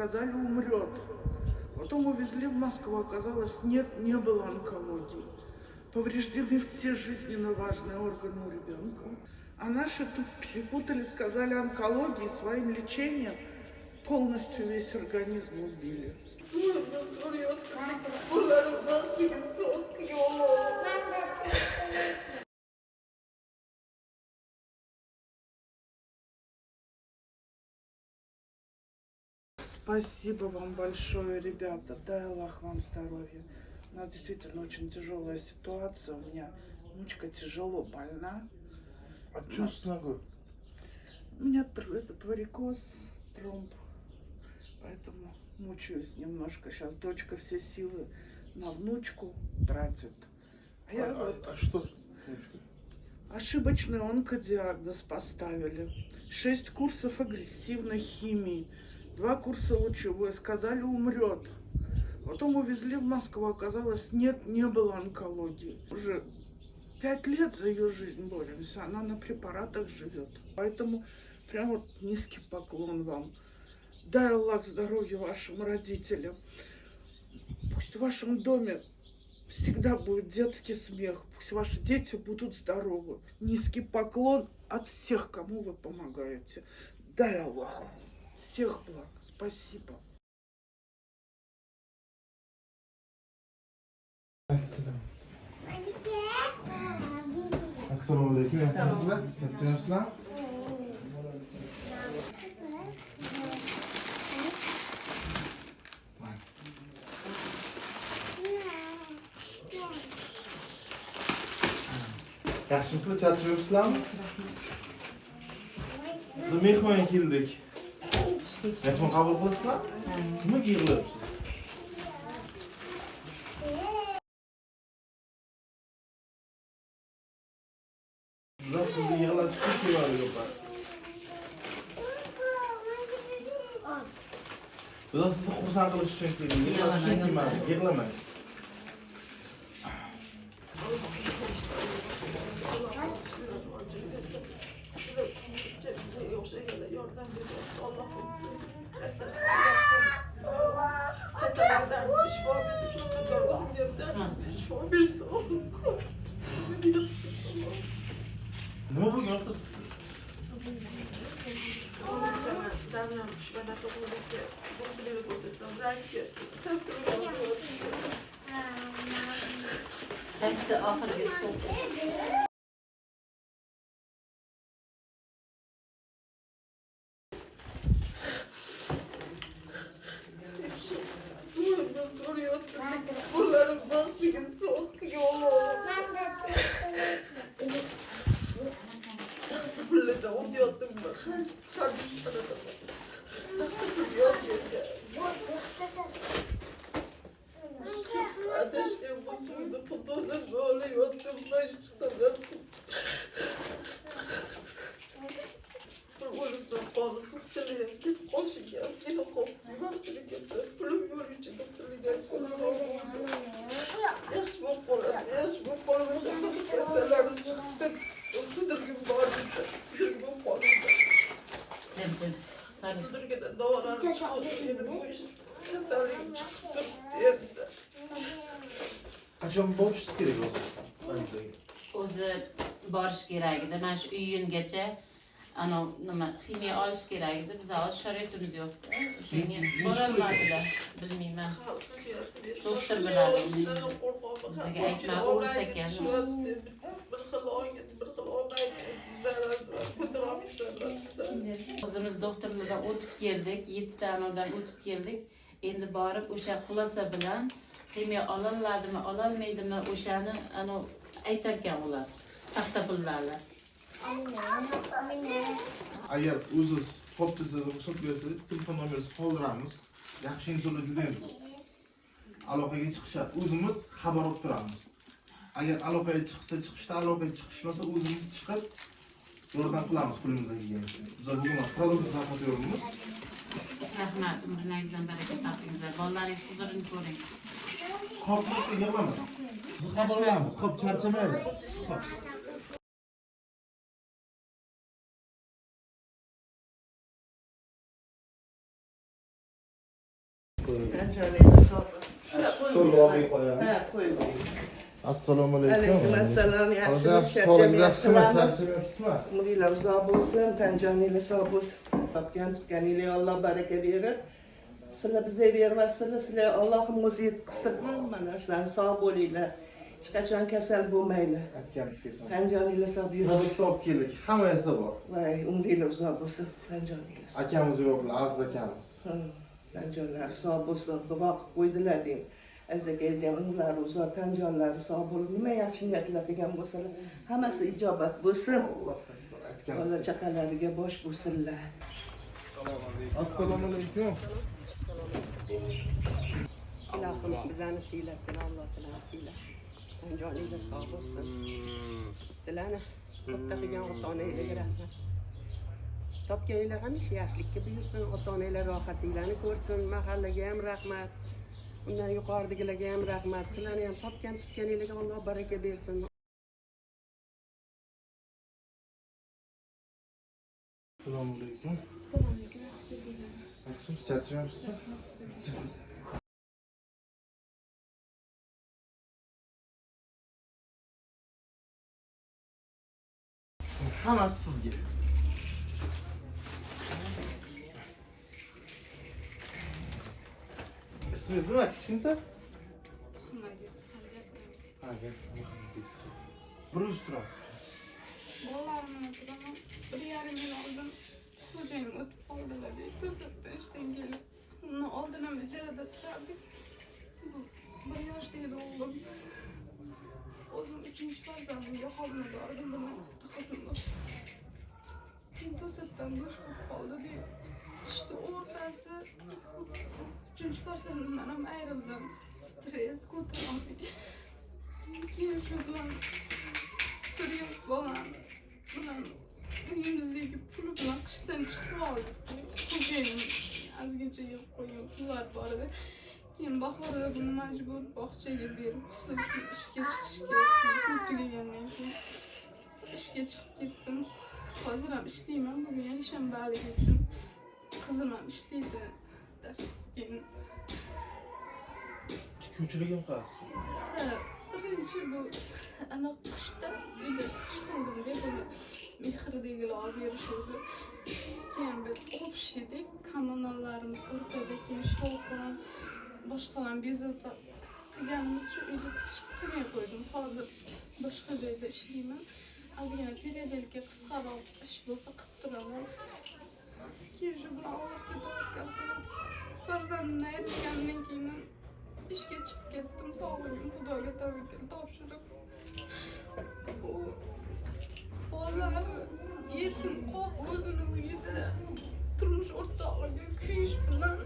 Сказали, умрет. Потом увезли в Москву, оказалось, нет, не было онкологии. Повреждены все жизненно важные органы у ребенка. А наши тут перепутали, сказали онкологии, своим лечением полностью весь организм убили. Спасибо вам большое, ребята. Дай Аллах вам здоровья. У нас действительно очень тяжелая ситуация. У меня внучка тяжело больна. А что с ногой? У меня этот варикоз, тромб. Поэтому мучаюсь немножко. Сейчас дочка все силы на внучку тратит. А что с внучкой? Ошибочный онкодиагноз поставили. 6 курсов агрессивной химии. 2 курса лучевой. Сказали, умрет. Потом увезли в Москву. Оказалось, нет, не было онкологии. Уже 5 лет за ее жизнь боремся. Она на препаратах живет. Поэтому прям вот низкий поклон вам. Дай Аллах здоровья вашим родителям. Пусть в вашем доме всегда будет детский смех. Пусть ваши дети будут здоровы. Низкий поклон от всех, кому вы помогаете. Дай Аллах. Всех благ. Спасибо. Assalomu alaykum. Yaxshimisizlar? Charchamayapsizlar? Yaxshimisizlar? Charchamayapsizlarmi? Biz mehmonga keldik. Mehmon qabul qilasizlar? Nimaga yig'layapsiz? Bizlar sizni yig'latishga kelmadik. Bizlar sizni xursand qilish uchun keldik. Yig'latishga kelmadik. Yig'lamang. Nima bo'lgan ota sizga? Hepsi ahırgi stop. Cem. Sarı. Qachon borishingiz kerak o'zi? O'zi borish kerak edi. Mana shu iyungacha nima ximiya olish kerak edi. Biz hozir sharoitimiz yo'q. O'shanga borolmadilar. Bilmayman. Doktor biladi. Bizga aytma o'g'ris ekan. O'zimiz doktorlardan o'tib keldik, 7 ta anavdan o'tib keldik. Endi borib o'sha xulosa bilan ximiya olinladimi, ololmaydimi o'shani aytarkan ular. Taxta pullarlar. Agar o'zingiz xo'p desangiz, ruxsat bersangiz, telefon nomeringizni qoldiramiz. Yaxshi insonlar juda ham aloqaga chiqishadi. O'zimiz xabar olib turamiz. Agar aloqaga chiqishda aloqaga chiqishmasa, o'zimiz chiqib yordam qilamiz qo'limizdan kelganicha. Bizlar bugun produkt sotib Rahmat, umringizni baraka topinglar. Bolalaringiz huzurini ko'ring. Xo'p, yig'lamang. Biz xabar olamiz. Xo'p, charchamaylik. Xo'p. Pencereyle sağlasın. Stol olmayı koyalım. Ha, koy. Assalomu alaykum. Aleykümselam. Yaxshi Sog'lik, yaxshimi? yaxshilar. Charchamayapsizmi? Umringlar uzoq bo'lsin, panjoningiz sog' bo'lsin. Topgan tutganinglar Alloh baraka berib. Sizlar bizga bermasizlar, sizlar Allohim o'zi yetkazsin. Mana shularni sog' bo'linglar. Hech qachon kasal bo'lmanglar. Aytganimiz kelsin. Panjoninglar sog' yuring. Hibsda olib keldik. Hamma narsa bor. Voy, umringlar uzoq bo'lsin, panjoninglar sog'. Akamiz yo'qlar, Aziz akamiz. Panjonlari sog' bo'lsin, duo qilib qo'ydilar deng. Aziz ham umrlari uzoq, panjonlari sog' bo'lib, nima yaxshi niyatlar qilgan bo'lsalar, hammasi ijobat bo'lsin. Bola chaqalariga bosh bo'lsinlar. Assalomu alaykum. Ilohim bizani siylabsin, Alloh sizlarni siylasin. Joningiz sog' bo'lsin. Sizlarni katta qilgan ota-onanglarga rahmat. Topganinglar hamisha yaxshilikka buyursin, ota-onanglar rohatinglarni ko'rsin. Mahallaga ham rahmat. Undan yuqoridagilarga ham rahmat. Sizlarni ham topgan tutganinglarga Alloh baraka bersin. Assalomu alaykum. Yaxshimisiz, charchamayapsizmi? Hammasi sizga. İsmingiz nima, kichkinta? Ha, gap Muhammad. Burush turasiz. Bolalarımın oturaman, 1,5 yıl oldum. Kocayım ötüp oldular diye to'satdan ishdan kelib. Uni oldin ham ijarada turardik. Bu 1 yoshdaydi o'g'lim. O'zim 3-chi farzandimga homiladordim, buni katta qizim bor. To'satdan bo'sh bo'lib qoldi deb ishni o'rtasi 3-chi farzandimdan ham ayrildim. Stress ko'tarolmay. Keyin shu bilan 1 yosh bolam bilan uyimizdagi puli bilan qishdan chiqib oldik. Xo'jayinim ozgincha yig'ib qo'ygan pullar bor edi. Keyin bahorda buni majbur bog'chaga berib, xususiy ishga chiqishga ko'pligandan keyin ishga chiqib ketdim. Hozir ham ishlayman, bugun yakshanbaligi uchun qizim ham ishlaydi. Keyin Tikuvchiligim qaysi? birinchi bu ana qishda uyda tikish qildim deb buni mehridagilar olib berishdi. Keyin biz o'pishdik, kommunallarimiz o'rtada, keyin shovqin boshqalar bezovta qilganimiz uchun uyda tikish qilmay qo'ydim. Hozir boshqa joyda ishlayman. Ozgina periodika qisqaroq ish bo'lsa qilib turaman. Keyin shu bilan Allohga tavakkal qilib farzandimni aytgandan keyin ishga chiqib ketdim. Sog'ligim Xudoga tavakkal topshirib. Bolalar yetim qolib o'zini uyida turmush o'rtog'iga kuyish bilan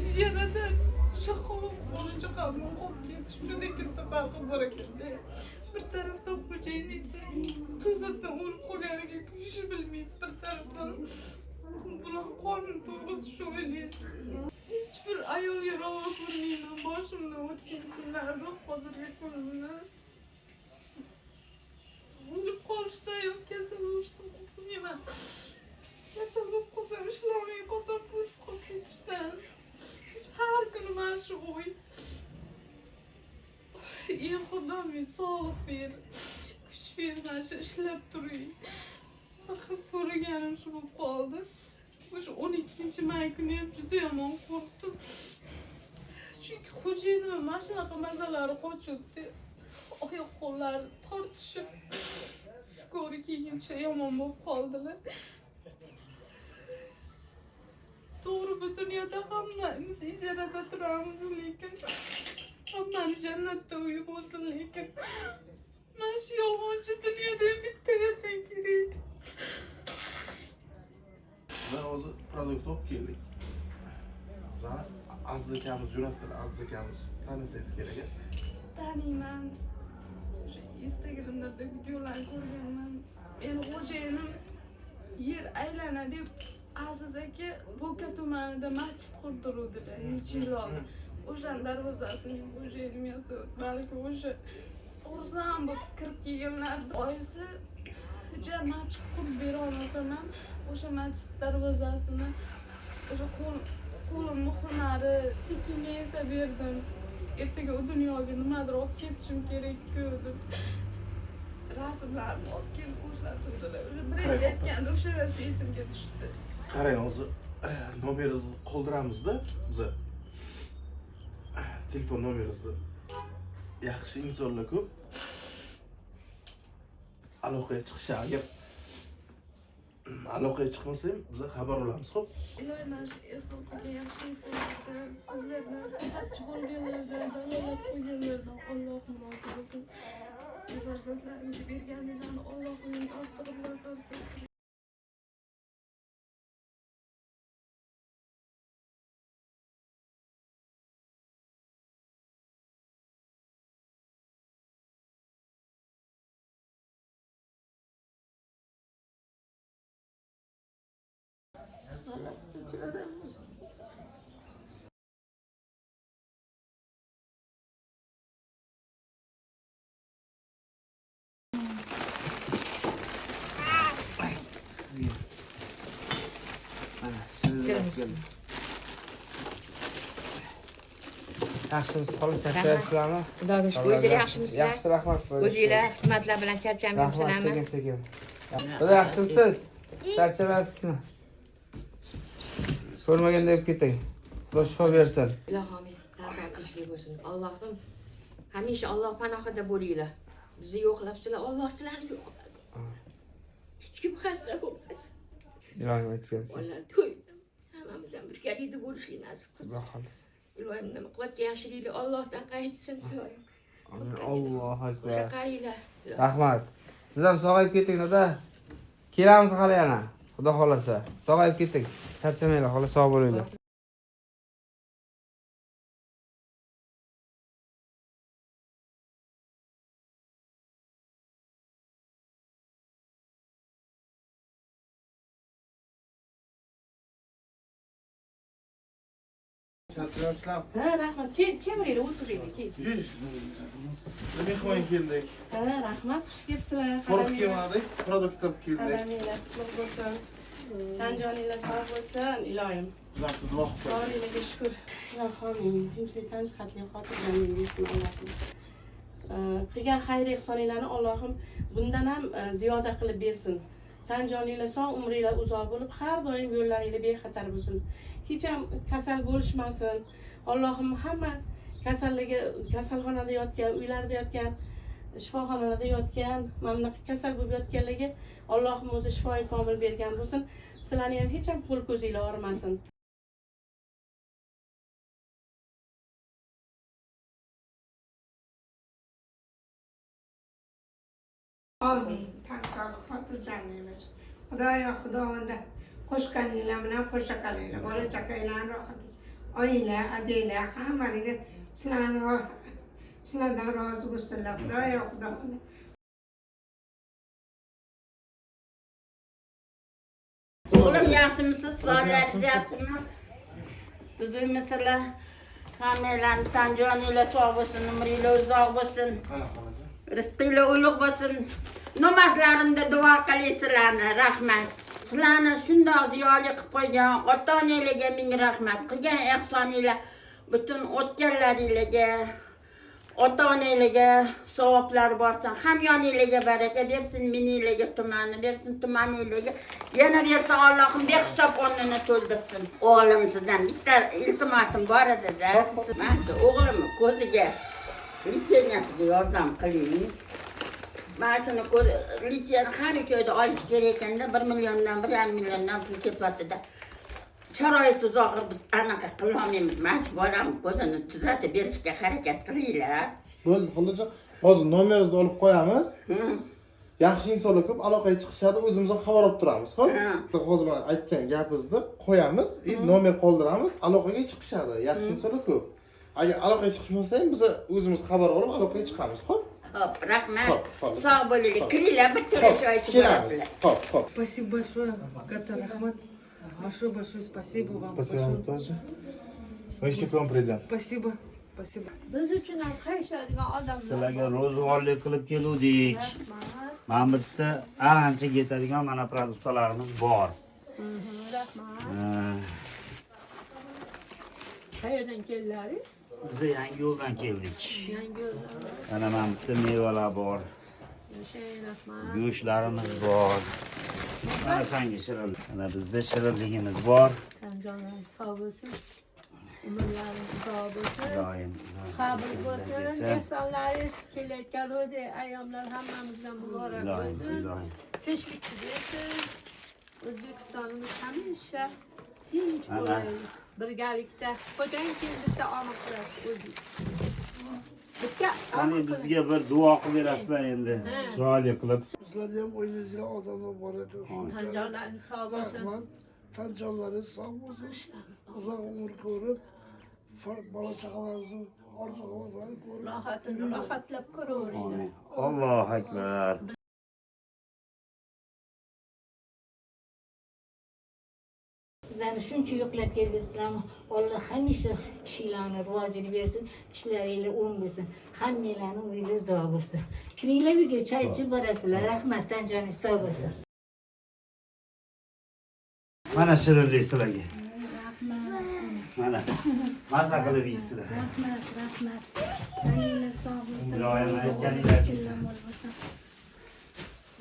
ijarada chaqaloq bola chaqamni qolib ketish juda katta farqi bor ekanda. Bir tarafdan xo'jayin esa to'satdan o'lib qolganiga kuyishni bilmaysiz, bir tarafdan bular qorni to'g'risi shu o'ylaysiz. Hech bir ayolga ravo ko'rmayman boshimdan o'tgan kunlarda hozirgi kunimni. O'lib qolishsa yo'q, kasal bo'lishdan qo'rqmayman. Kasal bo'lib qolsam, ishlolmay qolsam, pulsiz qolib ketishdan. Har kuni mana shu o'y. Ey Xudoim, sog'lik ber, kuch ber, mana shu ishlab turing. Faqat so'raganim shu bo'lib qoldi. O'sha 12-may kuni ham juda yomon qo'rqdim. Chunki xo'jayinim mana shunaqa mazalari qochibdi. Oyoq qo'llari tortishib, skori kiyincha yomon bo'lib qoldilar. To'g'ri, bu dunyoda hammamiz ijarada turamiz, lekin hammani jannatda uyi bo'lsin, lekin mana shu yolg'onchi dunyoda ham bitta vatan kerak. Ben o'zi produkt olib keldik. Bizani Aziz akamiz jo'natdilar. Aziz akamiz tanisangiz kerak. Taniyman. O'sha Instagramlarda videolar ko'rganman. Men xo'jayinim yer aylana deb Aziz aka Bo'ka tumanida masjid qurdiruvdilar necha yil oldin. O'shan darvozasini xo'jayinim yasab, balki o'sha xursand bo'lib kirib kelganlar oyisi masjid qurib bera olmasam ham o'sha masjid darvozasini o'sha qo'l Qo'limni hunari kimga esa berdim. Ertaga u dunyoga nimadir olib ketishim kerak-ku deb. Rasmlarni olib kelib ko'rsatuvdilar. O'sha birinchi aytganda o'sha narsa esimga tushdi. Qarang, hozir nomeringizni qoldiramizda. Biz telefon nomeringizni yaxshi insonlar ko'p. Aloqaga chiqishadi. Agar aloqaga chiqmasa ham biz xabar olamiz, xo'p? Iloyim mana shu ehson qilgan yaxshi insonlardan, sizlardan, sihatchi bo'lganlardan, dalolat qilganlardan Allohim rozi bo'lsin. Farzandlarimga berganinglarni Alloh uning ortig'i bilan qilsin. Sizga. Mana shunday keldi. Yaxshimisiz qolib charchayapsizlarmi? Xudoga shukr. O'zinglar yaxshimisizlar? Yaxshi, rahmat. O'zinglar xizmatlar bilan Rahmat, charchamayapsizlarmi? sekin. Xudo yaxshimisiz? Charchamayapsizmi? Ko'rmaganda deb ketay. Xudo shifo bersin. Ilohim tavba qilishli bo'lsin. Allohim hamisha Alloh panohida bo'linglar. Bizni yo'qlabsizlar, Alloh sizlarni yo'qladi. Hech kim xasta bo'lmasin. Ilohim aytgansiz. Ular to'ydi. Hammamiz ham birgalikda bo'lishlik nasib qilsin. Xudo xohlasa. Ilohim nima qilayotgan yaxshilikni Allohdan qaytsin. Ilohim. Allohu O'sha akbar. qaranglar. Rahmat. Siz ham sog'ayib keting, xudo. Kelamiz hali yana. Xudo xolasa. Sog'ayib keting. Charchamanglar, xolos sog' bo'linglar. Charchamayapsizlar? Ha, rahmat. Keling, o'tiring, keling. Yush. Mehmon keldik. Ha, rahmat, xush kelibsizlar. Qo'rib kelmadik, produkt olib keldik. Qadaminglar qutlug' bo'lsin. Tan-joninglar sog' bo'lsin, iloyim. Bizlar duo qilib qo'ydik. Xudoga shukr. Ilohim, tinchlikdan, sihatli xotirjamlik bersin Allohim. Qilgan xayr ehsoninglarni Allohim bundan ham ziyoda qilib bersin. Tan-joninglar sog', umringlar uzoq bo'lib, har doim yo'llaringlar bexatar bo'lsin. Hech ham kasal bo'lishmasin. Allohim hamma kasalxonada yotgan, uylarda yotgan, shifoxonalarda yotgan, mana bunaqa kasal bo'lib yotganlarga Allohim o'zi shifoi komil bergan bo'lsin. Sizlarni ham hech ham qo'l ko'zinglar og'rimasin. Amin. Tan sog'lik, xotirjamlik bo'lsin. Xudoyo, Xudovinda qo'shganinglar bilan qo'sha qolinglar. Bola chaqanglarni rohat. Oyinglar, abanglar hammaniga sizlardan rozi bo'lsinlar. Xudoyo, Xudovinda. Oğlum yaxshimisiz? Sog'ligingiz yaxshimi? Tuzukmisizlar? Hammalarni tan-joninglar sog' bo'lsin, umringlar uzoq bo'lsin. Rizqinglar ulug' bo'lsin. Namozlarimda duo qilasizlarni, rahmat. Sizlarni shundoq ziyoli qilib qo'ygan ota-onanglarga ming rahmat. Qilgan ehsoninglar butun o'tganlaringlarga, ota-onanglarga savoblar borsin. Hamyoninglarga baraka bersin, mininglarga tumanni bersin, tumaninglarga yana bersin. Allohim behisob o'rnini to'ldirsin. O'g'lim sizdan bitta iltimosim bor edi-da. Mana o'g'limni ko'ziga litsenziyasiga yordam qiling. Mana shuni litsenziyani har uch oyda olish kerak ekanda 1 milliondan 1,5 milliondan pul ketyapti-da. Sharoit uzoqqa biz anaqa qilolmaymiz. Mana shu bolamni ko'zini tuzatib berishga harakat qilinglar. Bo'ldi, xolajon. Hozir nomeringizni olib qo'yamiz. Yaxshi insonlar ko'p aloqaga chiqishadi, o'zimiz ham xabar olib turamiz, xo'p? Hozir mana aytgan gapingizni qo'yamiz, nomer qoldiramiz, aloqaga chiqishadi. Yaxshi insonlar ko'p. Agar aloqaga chiqmasa ham biz o'zimiz xabar olib aloqaga chiqamiz, xo'p? Xo'p, rahmat. Sog' bo'linglar. Kiringlar, bitta joy Kelamiz. Xo'p, xo'p. Спасибо большое, Ката Рахмат. Большое спасибо вам. Спасибо вам тоже. Мы еще к вам придем. Спасибо. Спасибо. Biz uchun ham qayishadigan odamlar. Sizlarga ro'zg'orlik qilib keluvdik. Mana bu yerda ancha ketadigan mana produktlarimiz bor. Qayerdan keldilaringiz? Biz yangi yo'ldan keldik. Yangi yo'ldan. Mana mana bitta mevalar bor, Yashang, rahmat. go'shtlarimiz bor. Mana sanga shirin. Mana bizda shirinligimiz bor. Tanjonlaringiz sog' bo'lsin. Umrlaringiz uzoq bo'lsin. Doim. Qabul bo'lsin. Ehsonlaringiz kelayotgan ro'za ayyomlar hammamizga muborak bo'lsin. Doim. Tinchlik bersin. O'zbekistonimiz hamisha tinch Ana. bo'laylik. Birgalikda. Xo'jayin keyin bitta omad qilasiz o'zingiz. Bitta Qani bizga bir duo qilib berasizlar endi. Chiroyli qilib. Sizlarga ham o'zingizga odamlar bor edi. tanjonlaringiz sog' bo'lsin. Rahmat. Tanjonlaringiz sog' bo'lsin. Uzoq umr ko'rib, bola chaqalaringizni orzu-havasini ko'rib, Rohatini rohatlab ko'raveringlar. Allohu akbar. Bizlarni shuncha yo'qlab kelibsizlarmi? Alloh hamisha ishinglarni rivojini bersin, ishlaringlar o'ng bo'lsin, hammanglarning umringiz uzoq bo'lsin. Kiringlar uyga choy ichib borasizlar. Rahmat, tanjoningiz sog' bo'lsin. Mana shirinlik sizlarga. Rahmat. Mana. Maza qilib yeysizlar. Rahmat, rahmat. Taninglar sog' bo'lsin. Iloyim aytganinglar kelsin.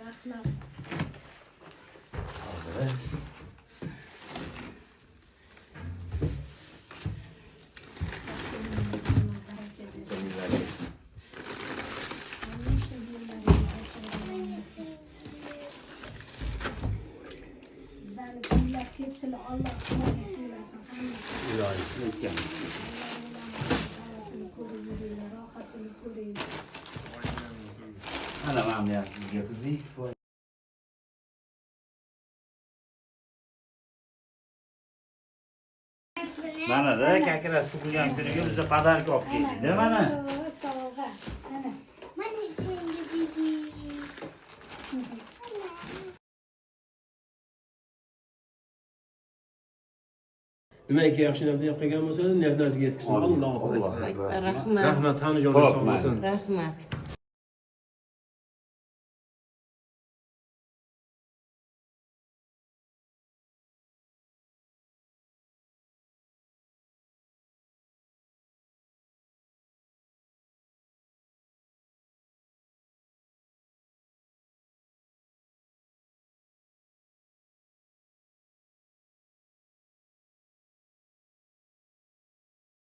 Rahmat. Bizlarni singlab ketsinlar, Alloh sizlarni siylasin. Iloyim aytganingiz kelsin. Havasini ko'rib yuringlar, rohatini ko'ringlar. Mana mana ham sizga qiziq. Mana-da kakras tug'ilgan kuniga biza podarka olib keldik-da mana. Sovg'a. Mana. Mana senga bibi. Demak, yaxshi narsa qilgan bo'lsa, niyatiga yetkazsin. Allohu akbar. Rahmat. Rahmat, Tanijon sog' bo'lsin. Rahmat.